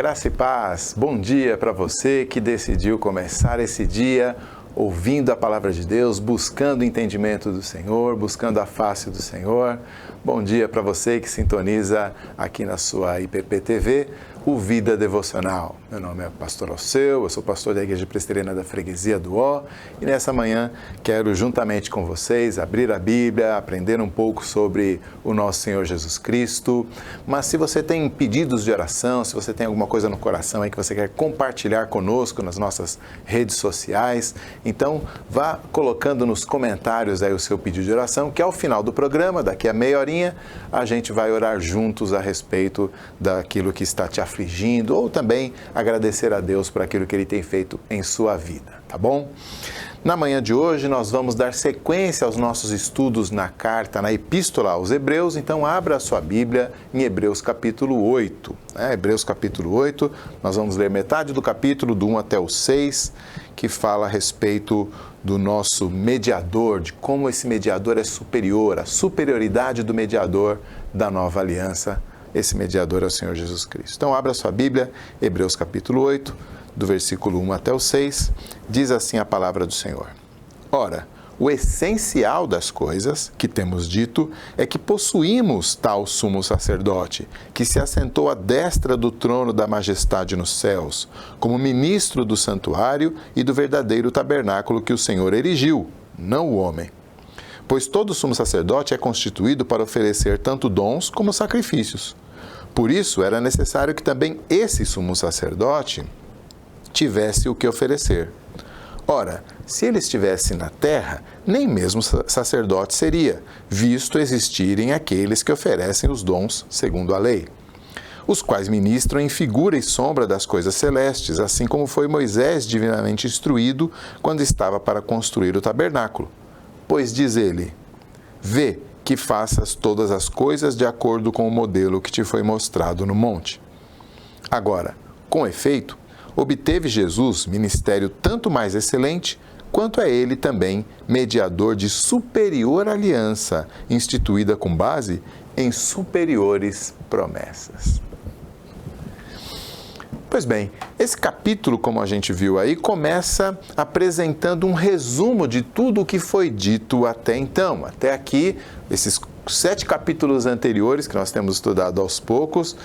Graça e paz, bom dia para você que decidiu começar esse dia ouvindo a palavra de Deus, buscando o entendimento do Senhor, buscando a face do Senhor. Bom dia para você que sintoniza aqui na sua IPP TV, o Vida Devocional. Meu nome é Pastor Alceu, eu sou pastor da Igreja Presbiteriana da Freguesia do Ó, e nessa manhã quero juntamente com vocês abrir a Bíblia, aprender um pouco sobre o nosso Senhor Jesus Cristo. Mas se você tem pedidos de oração, se você tem alguma coisa no coração aí que você quer compartilhar conosco nas nossas redes sociais, então vá colocando nos comentários aí o seu pedido de oração, que ao final do programa, daqui a meia horinha, a gente vai orar juntos a respeito daquilo que está te afligindo, ou também agradecer a Deus por aquilo que Ele tem feito em sua vida, tá bom? Na manhã de hoje nós vamos dar sequência aos nossos estudos na carta, na Epístola aos Hebreus, então abra a sua Bíblia em Hebreus capítulo 8. Hebreus capítulo 8, nós vamos ler metade do capítulo, do 1 até o 6, que fala a respeito do nosso mediador, de como esse mediador é superior, a superioridade do mediador da nova aliança. Esse mediador é o Senhor Jesus Cristo. Então, abra sua Bíblia, Hebreus capítulo 8, do versículo 1 até o 6, diz assim a palavra do Senhor. Ora, o essencial das coisas que temos dito é que possuímos tal sumo sacerdote, que se assentou à destra do trono da majestade nos céus, como ministro do santuário e do verdadeiro tabernáculo que o Senhor erigiu, não o homem. Pois todo sumo sacerdote é constituído para oferecer tanto dons como sacrifícios. Por isso, era necessário que também esse sumo sacerdote tivesse o que oferecer. Ora, se ele estivesse na terra, nem mesmo sacerdote seria, visto existirem aqueles que oferecem os dons segundo a lei, os quais ministram em figura e sombra das coisas celestes, assim como foi Moisés divinamente instruído quando estava para construir o tabernáculo. Pois diz ele, vê que faças todas as coisas de acordo com o modelo que te foi mostrado no monte. Agora, com efeito, obteve Jesus ministério tanto mais excelente, quanto é ele também mediador de superior aliança, instituída com base em superiores promessas. Pois bem, esse capítulo, como a gente viu aí, começa apresentando um resumo de tudo o que foi dito até então. Até aqui, esses 7 capítulos anteriores, que nós temos estudado aos poucos,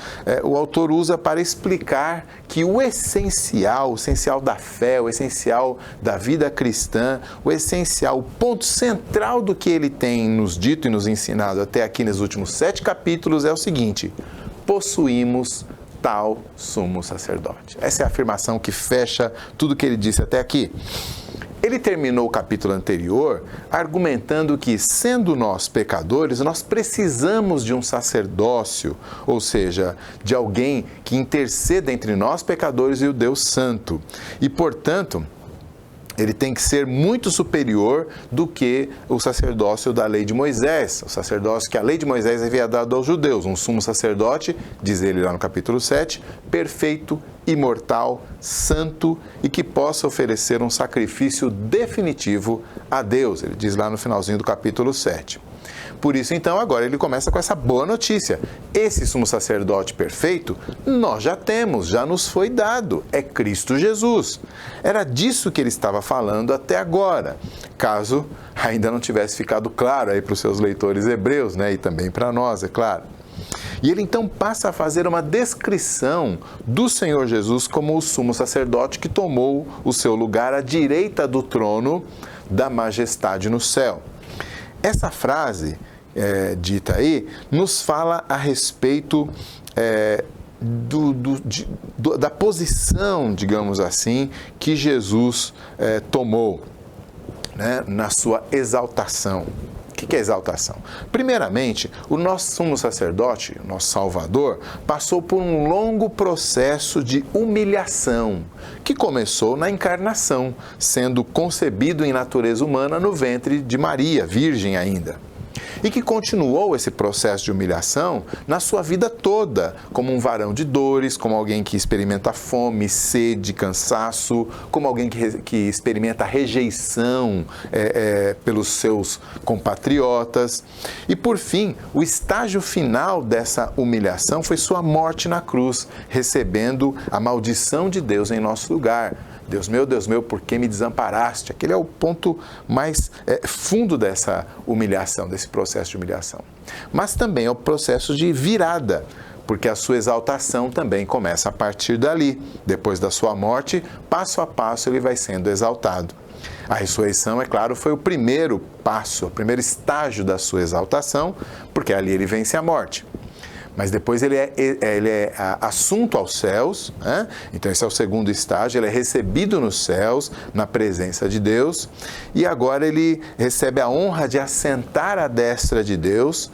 o autor usa para explicar que o essencial da fé, o essencial da vida cristã, o essencial, o ponto central do que ele tem nos dito e nos ensinado até aqui nos últimos 7 capítulos é o seguinte: possuímos tal sumo sacerdote. Essa é a afirmação que fecha tudo que ele disse até aqui. Ele terminou o capítulo anterior argumentando que, sendo nós pecadores, nós precisamos de um sacerdócio, ou seja, de alguém que interceda entre nós pecadores e o Deus Santo. E, portanto, ele tem que ser muito superior do que o sacerdócio da lei de Moisés, o sacerdócio que a lei de Moisés havia dado aos judeus, um sumo sacerdote, diz ele lá no capítulo 7, perfeito, imortal, santo e que possa oferecer um sacrifício definitivo a Deus, ele diz lá no finalzinho do capítulo 7. Por isso, então, agora ele começa com essa boa notícia. Esse sumo sacerdote perfeito, nós já temos, já nos foi dado. É Cristo Jesus. Era disso que ele estava falando até agora. Caso ainda não tivesse ficado claro aí para os seus leitores hebreus, né? E também para nós, é claro. E ele então passa a fazer uma descrição do Senhor Jesus como o sumo sacerdote que tomou o seu lugar à direita do trono da majestade no céu. Essa frase dita aí nos fala a respeito da posição, digamos assim, que Jesus tomou, né, na sua exaltação. O que é exaltação? Primeiramente, o nosso sumo sacerdote, o nosso Salvador, passou por um longo processo de humilhação, que começou na encarnação, sendo concebido em natureza humana no ventre de Maria, virgem ainda. e que continuou esse processo de humilhação na sua vida toda, como um varão de dores, como alguém que experimenta fome, sede, cansaço, como alguém que experimenta rejeição pelos seus compatriotas. E por fim, o estágio final dessa humilhação foi sua morte na cruz, recebendo a maldição de Deus em nosso lugar. Deus meu, por que me desamparaste? Aquele é o ponto mais fundo dessa humilhação, desse processo de humilhação. Mas também é o processo de virada, porque a sua exaltação também começa a partir dali. Depois da sua morte, passo a passo ele vai sendo exaltado. A ressurreição, é claro, foi o primeiro passo, o primeiro estágio da sua exaltação, porque ali ele vence a morte. Mas depois ele é assunto aos céus, né? Então esse é o segundo estágio, ele é recebido nos céus, na presença de Deus, e agora ele recebe a honra de assentar à destra de Deus,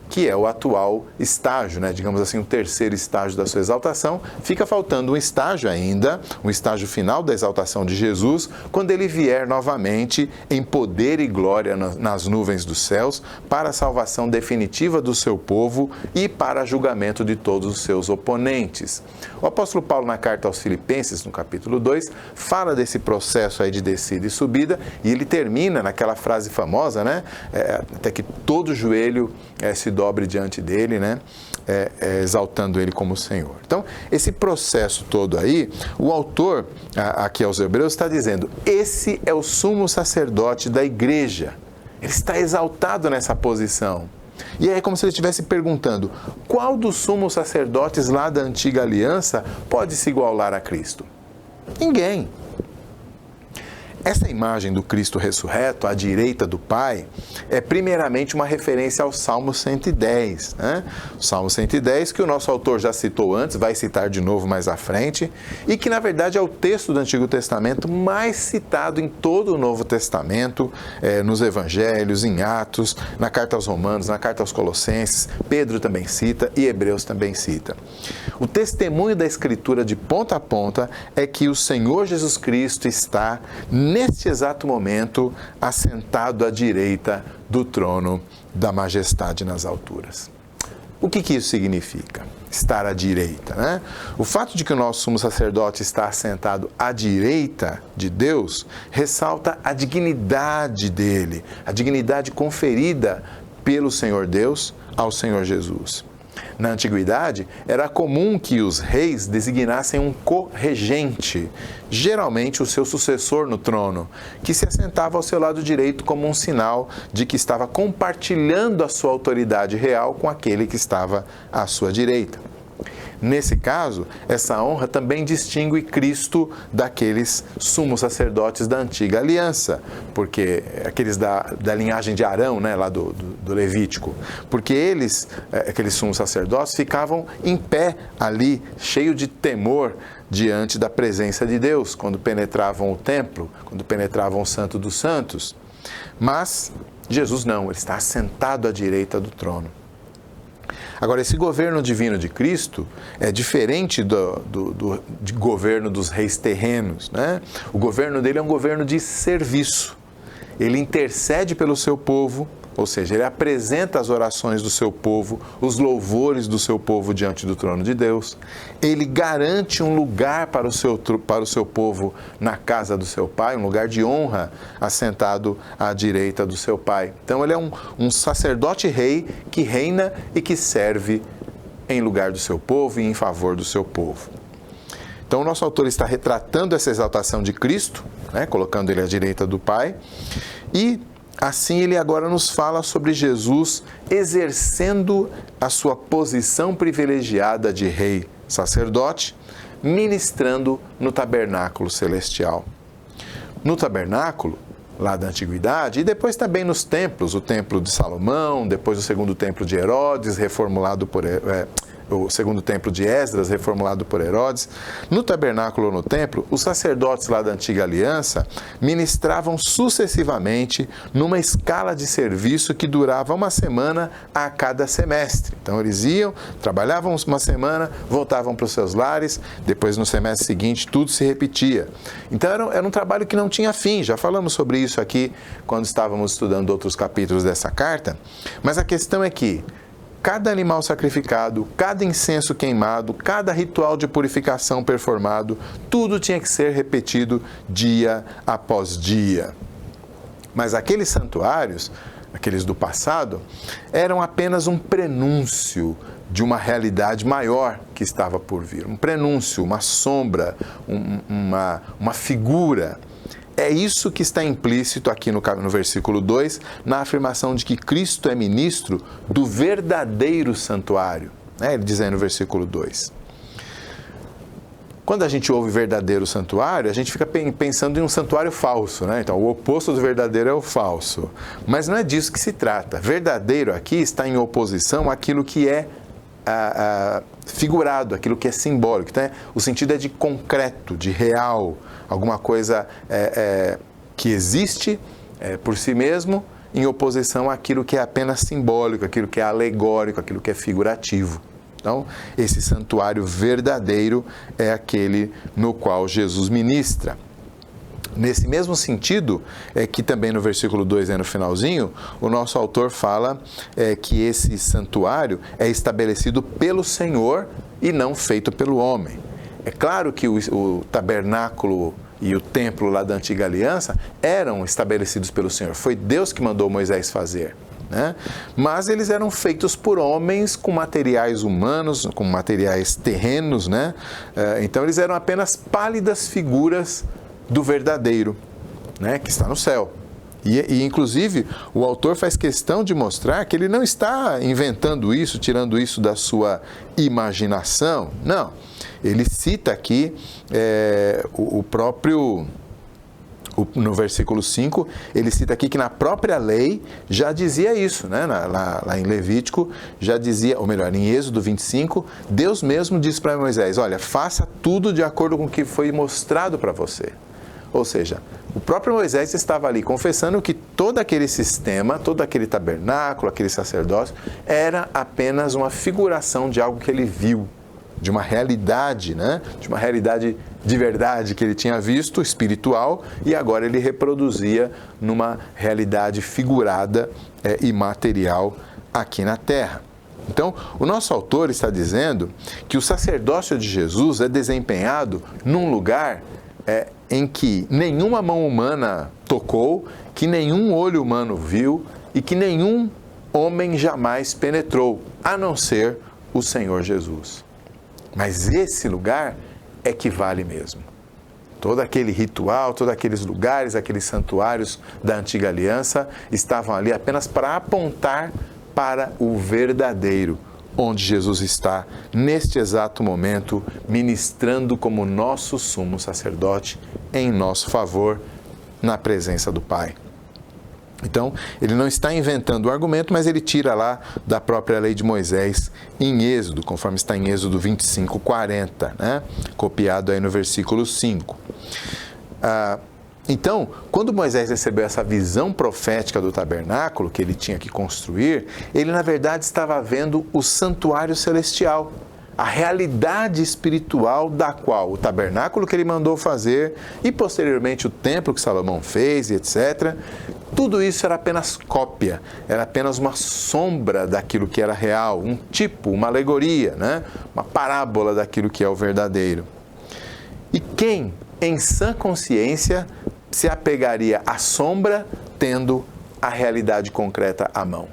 que é o atual estágio, né? Digamos assim, o terceiro estágio da sua exaltação. Fica faltando um estágio ainda, um estágio final da exaltação de Jesus, quando ele vier novamente em poder e glória nas nuvens dos céus, para a salvação definitiva do seu povo e para julgamento de todos os seus oponentes. O apóstolo Paulo, na carta aos Filipenses, no capítulo 2, fala desse processo aí de descida e subida, e ele termina naquela frase famosa, né? Até que todo joelho se dobre diante dele, né? Exaltando ele como Senhor. Então, esse processo todo aí, o autor, aqui aos Hebreus, está dizendo, esse é o sumo sacerdote da igreja. Ele está exaltado nessa posição. E aí é como se ele estivesse perguntando, qual dos sumos sacerdotes lá da antiga aliança pode se igualar a Cristo? Ninguém. Essa imagem do Cristo ressurreto, à direita do Pai, é primeiramente uma referência ao Salmo 110. Né? O Salmo 110, que o nosso autor já citou antes, vai citar de novo mais à frente, e que na verdade é o texto do Antigo Testamento mais citado em todo o Novo Testamento, nos Evangelhos, em Atos, na carta aos Romanos, na carta aos Colossenses, Pedro também cita e Hebreus também cita. O testemunho da Escritura de ponta a ponta é que o Senhor Jesus Cristo está neste exato momento, assentado à direita do trono da majestade nas alturas. O que isso significa? Estar à direita, né? O fato de que o nosso sumo sacerdote está assentado à direita de Deus ressalta a dignidade dele, a dignidade conferida pelo Senhor Deus ao Senhor Jesus. Na antiguidade, era comum que os reis designassem um co-regente, geralmente o seu sucessor no trono, que se assentava ao seu lado direito como um sinal de que estava compartilhando a sua autoridade real com aquele que estava à sua direita. Nesse caso, essa honra também distingue Cristo daqueles sumos sacerdotes da antiga aliança, porque aqueles da linhagem de Arão, né, lá do Levítico, porque eles, aqueles sumos sacerdotes, ficavam em pé ali, cheio de temor diante da presença de Deus, quando penetravam o templo, quando penetravam o Santo dos Santos. Mas Jesus não, ele está assentado à direita do trono. Agora, esse governo divino de Cristo é diferente do governo dos reis terrenos, né? O governo dele é um governo de serviço. Ele intercede pelo seu povo, ou seja, ele apresenta as orações do seu povo, os louvores do seu povo diante do trono de Deus. Ele garante um lugar para o seu povo na casa do seu Pai, um lugar de honra assentado à direita do seu Pai. Então ele é um sacerdote rei que reina e que serve em lugar do seu povo e em favor do seu povo. Então o nosso autor está retratando essa exaltação de Cristo, né, colocando ele à direita do Pai, e assim ele agora nos fala sobre Jesus exercendo a sua posição privilegiada de rei sacerdote, ministrando no tabernáculo celestial. No tabernáculo, lá da antiguidade, e depois também nos templos, o templo de Salomão, depois o segundo templo de Herodes, reformulado o segundo templo de Esdras, reformulado por Herodes. No tabernáculo ou no templo, os sacerdotes lá da antiga aliança ministravam sucessivamente numa escala de serviço que durava uma semana a cada semestre. Então eles iam, trabalhavam uma semana, voltavam para os seus lares, depois no semestre seguinte tudo se repetia. Então era um trabalho que não tinha fim, já falamos sobre isso aqui quando estávamos estudando outros capítulos dessa carta, mas a questão é que cada animal sacrificado, cada incenso queimado, cada ritual de purificação performado, tudo tinha que ser repetido dia após dia. Mas aqueles santuários, aqueles do passado, eram apenas um prenúncio de uma realidade maior que estava por vir. Um prenúncio, uma sombra, uma figura. É isso que está implícito aqui no versículo 2, na afirmação de que Cristo é ministro do verdadeiro santuário. Ele diz aí no versículo 2. Quando a gente ouve verdadeiro santuário, a gente fica pensando em um santuário falso, né? Então, o oposto do verdadeiro é o falso. Mas não é disso que se trata. Verdadeiro aqui está em oposição àquilo que é figurado, aquilo que é simbólico. Né? O sentido é de concreto, de real, alguma coisa que existe por si mesmo, em oposição àquilo que é apenas simbólico, aquilo que é alegórico, aquilo que é figurativo. Então, esse santuário verdadeiro é aquele no qual Jesus ministra. Nesse mesmo sentido, que também no versículo 2, no finalzinho, o nosso autor fala que esse santuário é estabelecido pelo Senhor e não feito pelo homem. É claro que o tabernáculo e o templo lá da antiga aliança eram estabelecidos pelo Senhor. Foi Deus que mandou Moisés fazer. Né? Mas eles eram feitos por homens com materiais humanos, com materiais terrenos. Né? Então eles eram apenas pálidas figuras do verdadeiro, né, que está no céu. E, inclusive, o autor faz questão de mostrar que ele não está inventando isso, tirando isso da sua imaginação. Não. Ele cita aqui no versículo 5, ele cita aqui que na própria lei já dizia isso, né? Lá em Levítico já dizia, ou melhor, em Êxodo 25, Deus mesmo disse para Moisés, olha, faça tudo de acordo com o que foi mostrado para você. Ou seja, o próprio Moisés estava ali confessando que todo aquele sistema, todo aquele tabernáculo, aquele sacerdócio, era apenas uma figuração de algo que ele viu, de uma realidade, né? De uma realidade de verdade que ele tinha visto, espiritual, e agora ele reproduzia numa realidade figurada e material aqui na terra. Então, o nosso autor está dizendo que o sacerdócio de Jesus é desempenhado num lugar em que nenhuma mão humana tocou, que nenhum olho humano viu e que nenhum homem jamais penetrou, a não ser o Senhor Jesus. Mas esse lugar é que vale mesmo. Todo aquele ritual, todos aqueles lugares, aqueles santuários da antiga aliança estavam ali apenas para apontar para o verdadeiro, onde Jesus está, neste exato momento, ministrando como nosso sumo sacerdote, em nosso favor, na presença do Pai. Então, ele não está inventando o argumento, mas ele tira lá da própria lei de Moisés em Êxodo, conforme está em Êxodo 25, 40, né? Copiado aí no versículo 5. Então, quando Moisés recebeu essa visão profética do tabernáculo que ele tinha que construir, ele na verdade estava vendo o santuário celestial, a realidade espiritual da qual o tabernáculo que ele mandou fazer e posteriormente o templo que Salomão fez e etc., tudo isso era apenas cópia, era apenas uma sombra daquilo que era real, um tipo, uma alegoria, né? Uma parábola daquilo que é o verdadeiro. E quem, em sã consciência, se apegaria à sombra tendo a realidade concreta à mão?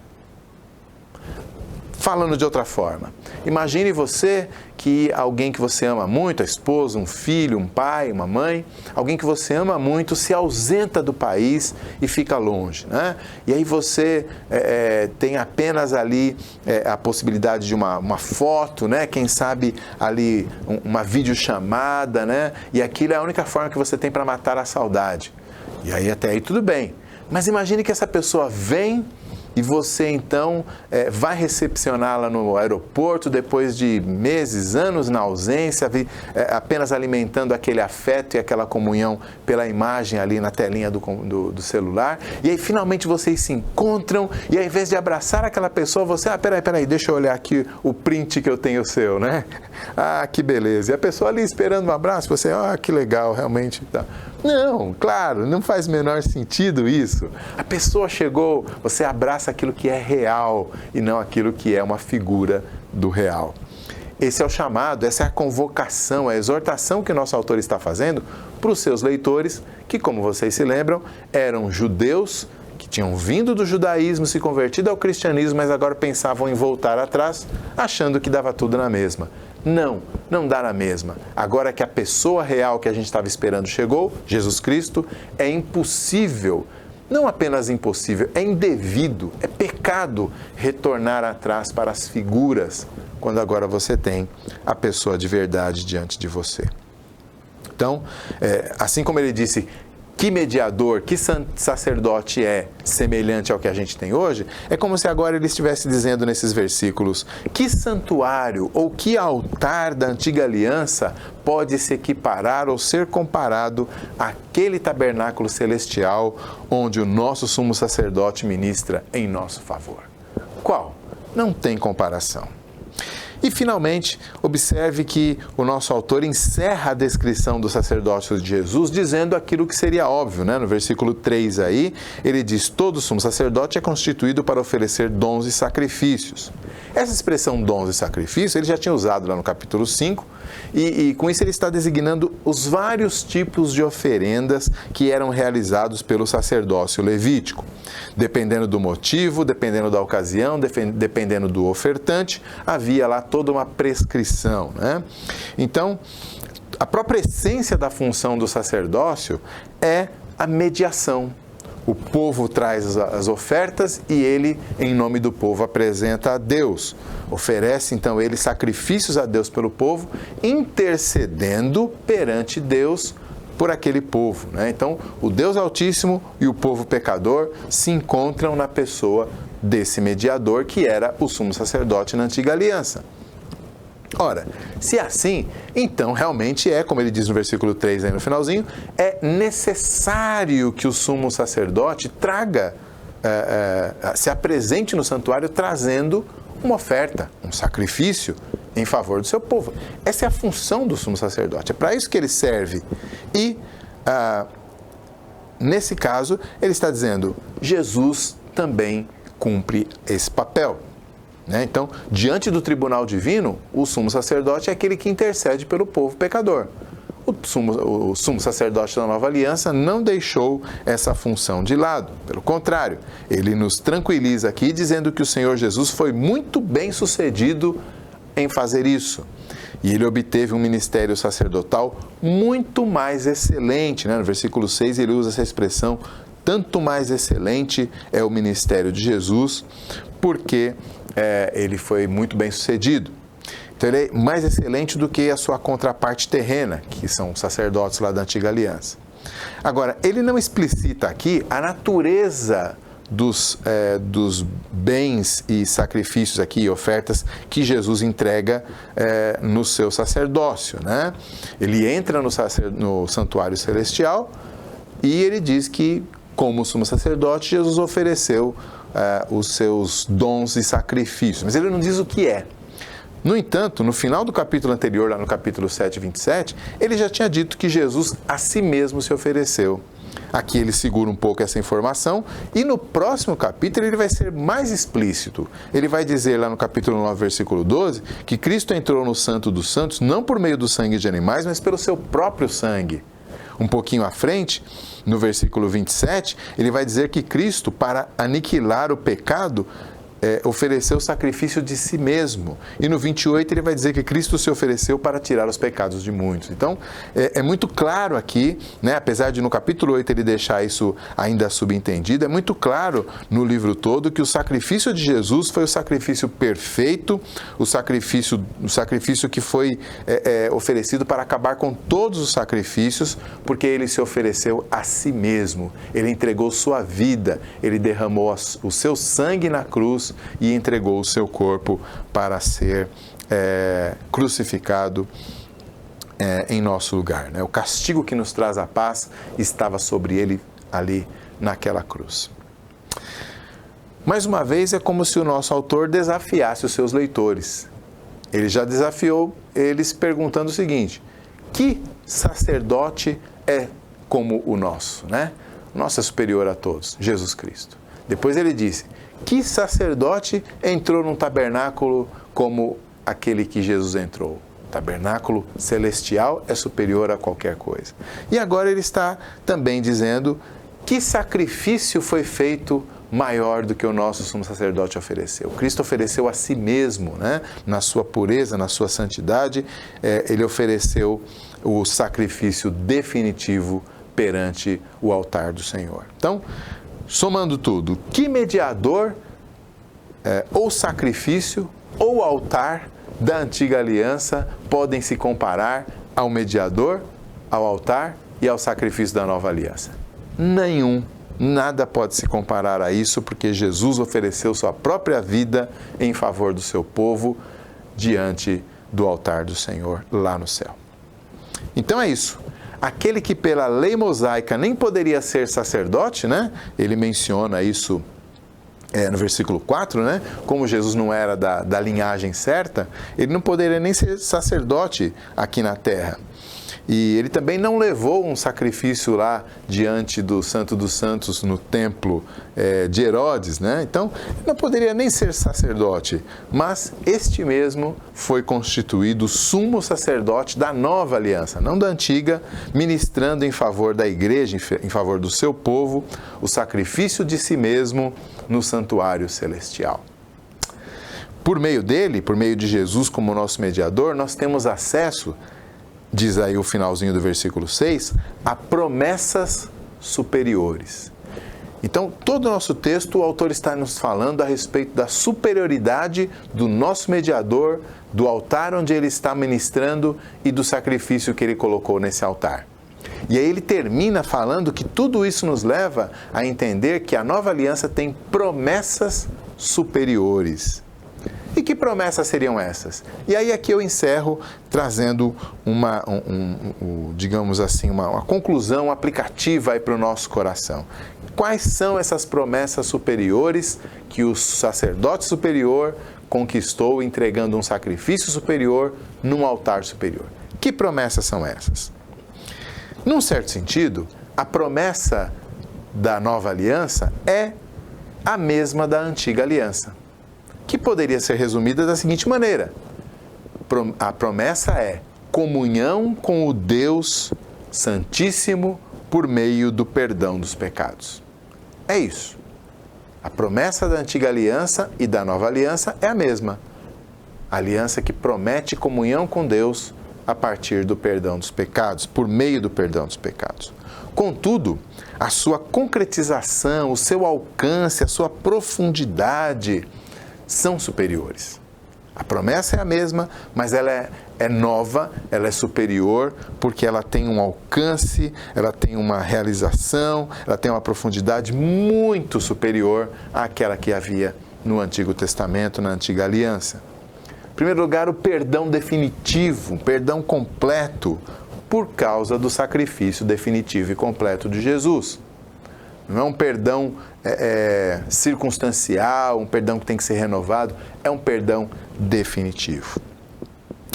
Falando de outra forma, imagine você que alguém que você ama muito, a esposa, um filho, um pai, uma mãe, alguém que você ama muito se ausenta do país e fica longe, né? E aí você tem apenas ali a possibilidade de uma foto, né? Quem sabe ali uma videochamada, né? E aquilo é a única forma que você tem para matar a saudade. E aí até aí tudo bem. Mas imagine que essa pessoa vem e você então vai recepcioná-la no aeroporto depois de meses, anos na ausência, apenas alimentando aquele afeto e aquela comunhão pela imagem ali na telinha do celular, e aí finalmente vocês se encontram, e ao invés de abraçar aquela pessoa, você, peraí, deixa eu olhar aqui o print que eu tenho seu, né? Ah, que beleza. E a pessoa ali esperando um abraço, você, que legal, realmente. Tá. Não, claro, não faz o menor sentido isso. A pessoa chegou, você abraça aquilo que é real e não aquilo que é uma figura do real. Esse é o chamado, essa é a convocação, a exortação que o nosso autor está fazendo para os seus leitores, que, como vocês se lembram, eram judeus que tinham vindo do judaísmo, se convertido ao cristianismo, mas agora pensavam em voltar atrás, achando que dava tudo na mesma. Não dá na mesma. Agora que a pessoa real que a gente estava esperando chegou, Jesus Cristo, é impossível, não apenas impossível, é indevido, é pecado retornar atrás para as figuras, quando agora você tem a pessoa de verdade diante de você. Então, assim como ele disse, que mediador, que sacerdote é semelhante ao que a gente tem hoje, é como se agora ele estivesse dizendo nesses versículos, que santuário ou que altar da antiga aliança pode se equiparar ou ser comparado àquele tabernáculo celestial onde o nosso sumo sacerdote ministra em nosso favor? Qual? Não tem comparação. E, finalmente, observe que o nosso autor encerra a descrição do sacerdócio de Jesus dizendo aquilo que seria óbvio, né? No versículo 3 aí, ele diz, todo sumo sacerdote é constituído para oferecer dons e sacrifícios. Essa expressão dons e sacrifícios, ele já tinha usado lá no capítulo 5, e com isso ele está designando os vários tipos de oferendas que eram realizados pelo sacerdócio levítico. Dependendo do motivo, dependendo da ocasião, dependendo do ofertante, havia lá toda uma prescrição, né? Então, a própria essência da função do sacerdócio é a mediação. O povo traz as ofertas e ele, em nome do povo, apresenta a Deus. Oferece, então, ele sacrifícios a Deus pelo povo, intercedendo perante Deus por aquele povo, né? Então, o Deus Altíssimo e o povo pecador se encontram na pessoa desse mediador, que era o sumo sacerdote na antiga aliança. Ora, se é assim, então realmente como ele diz no versículo 3 aí no finalzinho, é necessário que o sumo sacerdote traga, se apresente no santuário trazendo uma oferta, um sacrifício em favor do seu povo. Essa é a função do sumo sacerdote, é para isso que ele serve. E, nesse caso, ele está dizendo, Jesus também cumpre esse papel. Então, diante do tribunal divino, o sumo sacerdote é aquele que intercede pelo povo pecador. O sumo sacerdote da nova aliança não deixou essa função de lado. Pelo contrário, ele nos tranquiliza aqui dizendo que o Senhor Jesus foi muito bem sucedido em fazer isso. E ele obteve um ministério sacerdotal muito mais excelente. No versículo 6 ele usa essa expressão, tanto mais excelente é o ministério de Jesus, porque ele foi muito bem sucedido. Então ele é mais excelente do que a sua contraparte terrena, que são os sacerdotes lá da antiga aliança. Agora, ele não explicita aqui a natureza dos bens e sacrifícios aqui, ofertas que Jesus entrega no seu sacerdócio, né? Ele entra no santuário celestial e ele diz que, como sumo sacerdote, Jesus ofereceu os seus dons e sacrifícios, mas ele não diz o que é. No entanto, no final do capítulo anterior, lá no capítulo 7, 27, ele já tinha dito que Jesus a si mesmo se ofereceu. Aqui ele segura um pouco essa informação e no próximo capítulo ele vai ser mais explícito. Ele vai dizer lá no capítulo 9, versículo 12, que Cristo entrou no Santo dos Santos não por meio do sangue de animais, mas pelo seu próprio sangue. Um pouquinho à frente, no versículo 27, ele vai dizer que Cristo, para aniquilar o pecado, ofereceu o sacrifício de si mesmo. E no 28 ele vai dizer que Cristo se ofereceu para tirar os pecados de muitos. Então, é muito claro aqui, né, apesar de no capítulo 8 ele deixar isso ainda subentendido, é muito claro no livro todo que o sacrifício de Jesus foi o sacrifício perfeito, o sacrifício que foi oferecido para acabar com todos os sacrifícios, porque ele se ofereceu a si mesmo. Ele entregou sua vida, ele derramou o seu sangue na cruz e entregou o seu corpo para ser crucificado em nosso lugar, né? O castigo que nos traz a paz estava sobre ele ali naquela cruz. Mais uma vez, é como se o nosso autor desafiasse os seus leitores. Ele já desafiou eles perguntando o seguinte: que sacerdote é como o nosso, né? O nosso é superior a todos, Jesus Cristo. Depois ele disse: que sacerdote entrou num tabernáculo como aquele que Jesus entrou? O tabernáculo celestial é superior a qualquer coisa. E agora ele está também dizendo: que sacrifício foi feito maior do que o nosso sumo sacerdote ofereceu? Cristo ofereceu a si mesmo, né? Na sua pureza, na sua santidade, ele ofereceu o sacrifício definitivo perante o altar do Senhor. Então, somando tudo, que mediador ou sacrifício ou altar da antiga aliança podem se comparar ao mediador, ao altar e ao sacrifício da nova aliança? Nenhum. Nada pode se comparar a isso, porque Jesus ofereceu sua própria vida em favor do seu povo diante do altar do Senhor lá no céu. Então é isso. Aquele que pela lei mosaica nem poderia ser sacerdote, né? Ele menciona isso no versículo 4, né? Como Jesus não era da linhagem certa, ele não poderia nem ser sacerdote aqui na terra. E ele também não levou um sacrifício lá diante do Santo dos Santos no templo de Herodes, né? Então, ele não poderia nem ser sacerdote, mas este mesmo foi constituído sumo sacerdote da nova aliança, não da antiga, ministrando em favor da igreja, em favor do seu povo, o sacrifício de si mesmo no santuário celestial. Por meio dele, por meio de Jesus como nosso mediador, nós temos acesso, diz aí o finalzinho do versículo 6, a promessas superiores. Então, todo o nosso texto, o autor está nos falando a respeito da superioridade do nosso mediador, do altar onde ele está ministrando e do sacrifício que ele colocou nesse altar. E aí ele termina falando que tudo isso nos leva a entender que a nova aliança tem promessas superiores. E que promessas seriam essas? E aí aqui eu encerro trazendo digamos assim, uma conclusão aplicativa aí para o nosso coração. Quais são essas promessas superiores que o sacerdote superior conquistou entregando um sacrifício superior num altar superior? Que promessas são essas? Num certo sentido, a promessa da nova aliança é a mesma da antiga aliança, que poderia ser resumida da seguinte maneira: a promessa é comunhão com o Deus Santíssimo por meio do perdão dos pecados. É isso. A promessa da antiga aliança e da nova aliança é a mesma. A aliança que promete comunhão com Deus a partir do perdão dos pecados, por meio do perdão dos pecados. Contudo, a sua concretização, o seu alcance, a sua profundidade são superiores. A promessa é a mesma, mas ela é nova, ela é superior, porque ela tem um alcance, ela tem uma realização, ela tem uma profundidade muito superior àquela que havia no Antigo Testamento, na Antiga Aliança. Em primeiro lugar, o perdão definitivo, o perdão completo, por causa do sacrifício definitivo e completo de Jesus. Não é um perdão circunstancial, um perdão que tem que ser renovado, é um perdão definitivo.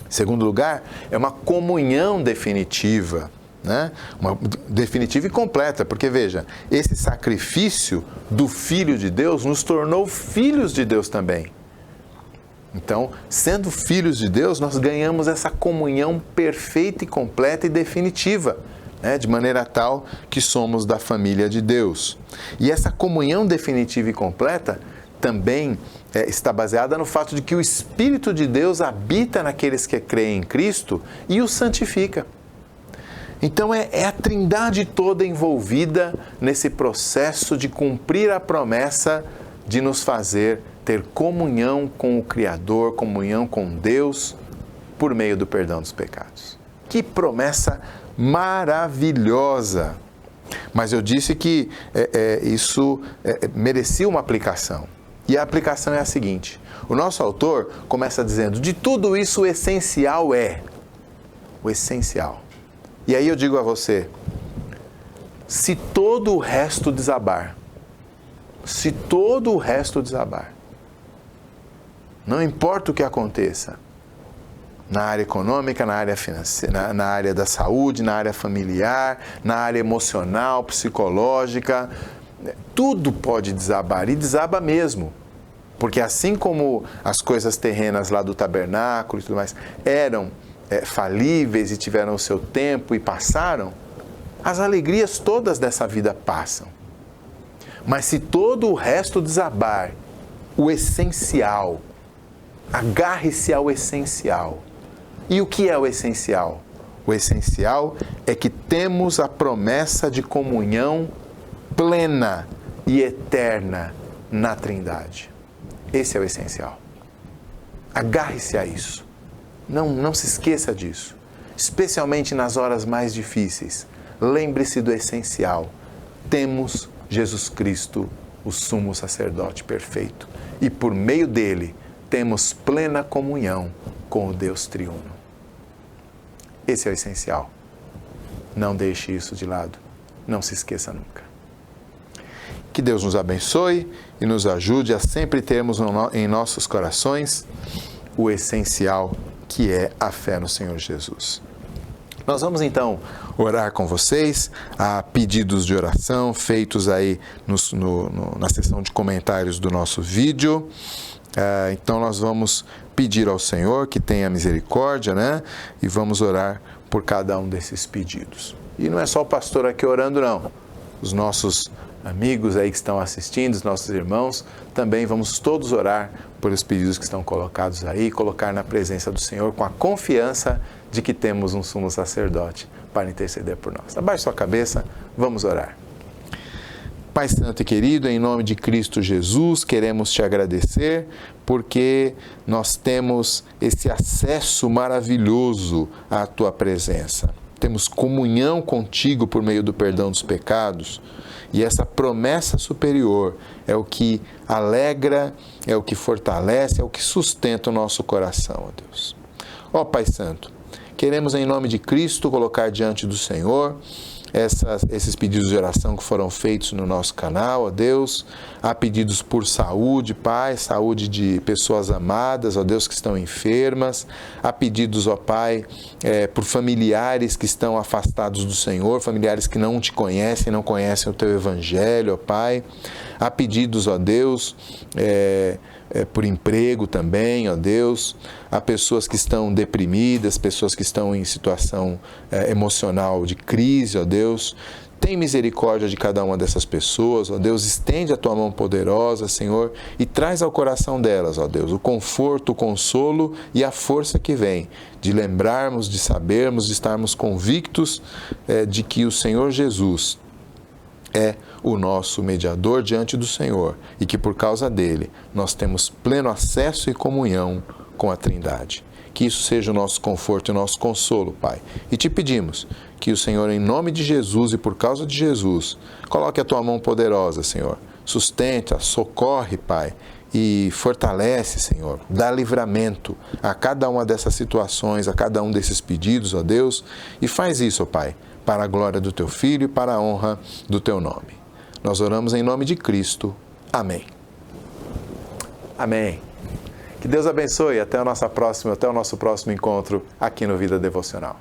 Em segundo lugar, é uma comunhão definitiva, né? Uma definitiva e completa, porque veja, esse sacrifício do Filho de Deus nos tornou filhos de Deus também. Então, sendo filhos de Deus, nós ganhamos essa comunhão perfeita e completa e definitiva, né? De maneira tal que somos da família de Deus. E essa comunhão definitiva e completa também está baseada no fato de que o Espírito de Deus habita naqueles que creem em Cristo e os santifica. Então é a Trindade toda envolvida nesse processo de cumprir a promessa de nos fazer ter comunhão com o Criador, comunhão com Deus, por meio do perdão dos pecados. Que promessa maravilhosa! Mas eu disse que isso merecia uma aplicação. E a aplicação é a seguinte: o nosso autor começa dizendo, de tudo isso o essencial é o essencial. E aí eu digo a você, se todo o resto desabar, não importa o que aconteça, na área econômica, na área financeira, na área da saúde, na área familiar, na área emocional, psicológica, tudo pode desabar, e desaba mesmo. Porque assim como as coisas terrenas lá do tabernáculo e tudo mais eram falíveis e tiveram o seu tempo e passaram, as alegrias todas dessa vida passam. Mas se todo o resto desabar, o essencial, agarre-se ao essencial. E o que é o essencial? O essencial é que temos a promessa de comunhão plena e eterna na Trindade. Esse é o essencial. Agarre-se a isso. Não se esqueça disso. Especialmente nas horas mais difíceis. Lembre-se do essencial. Temos Jesus Cristo, o sumo sacerdote perfeito. E por meio dele, temos plena comunhão com o Deus triuno. Esse é o essencial. Não deixe isso de lado. Não se esqueça nunca. Que Deus nos abençoe e nos ajude a sempre termos em nossos corações o essencial, que é a fé no Senhor Jesus. Nós vamos então orar com vocês. Há pedidos de oração feitos aí na seção de comentários do nosso vídeo. Então nós vamos pedir ao Senhor que tenha misericórdia, né? E vamos orar por cada um desses pedidos. E não é só o pastor aqui orando, não. Os nossos amigos aí que estão assistindo, os nossos irmãos, também vamos todos orar por os pedidos que estão colocados aí, colocar na presença do Senhor com a confiança de que temos um sumo sacerdote para interceder por nós. Abaixe sua cabeça, vamos orar. Pai Santo e querido, em nome de Cristo Jesus, queremos te agradecer porque nós temos esse acesso maravilhoso à tua presença. Temos comunhão contigo por meio do perdão dos pecados. E essa promessa superior é o que alegra, é o que fortalece, é o que sustenta o nosso coração, ó Deus. Ó Pai Santo, queremos em nome de Cristo colocar diante do Senhor esses pedidos de oração que foram feitos no nosso canal, ó Deus. Há pedidos por saúde, Pai, saúde de pessoas amadas, ó Deus, que estão enfermas. Há pedidos, ó Pai, por familiares que estão afastados do Senhor, familiares que não te conhecem, não conhecem o teu Evangelho, ó Pai. Há pedidos, ó Deus, por emprego também, ó Deus. Há pessoas que estão deprimidas, pessoas que estão em situação emocional de crise, ó Deus. Tem misericórdia de cada uma dessas pessoas, ó Deus. Estende a tua mão poderosa, Senhor, e traz ao coração delas, ó Deus, o conforto, o consolo e a força que vem de lembrarmos, de sabermos, de estarmos convictos de que o Senhor Jesus é o nosso mediador diante do Senhor e que por causa dele nós temos pleno acesso e comunhão com a Trindade. Que isso seja o nosso conforto e o nosso consolo, Pai. E te pedimos que o Senhor, em nome de Jesus e por causa de Jesus, coloque a tua mão poderosa, Senhor. Sustenta, socorre, Pai, e fortalece, Senhor. Dá livramento a cada uma dessas situações, a cada um desses pedidos, ó Deus. E faz isso, ó Pai, para a glória do teu Filho e para a honra do teu nome. Nós oramos em nome de Cristo. Amém. Amém. Que Deus abençoe. Até o nosso próximo encontro aqui no Vida Devocional.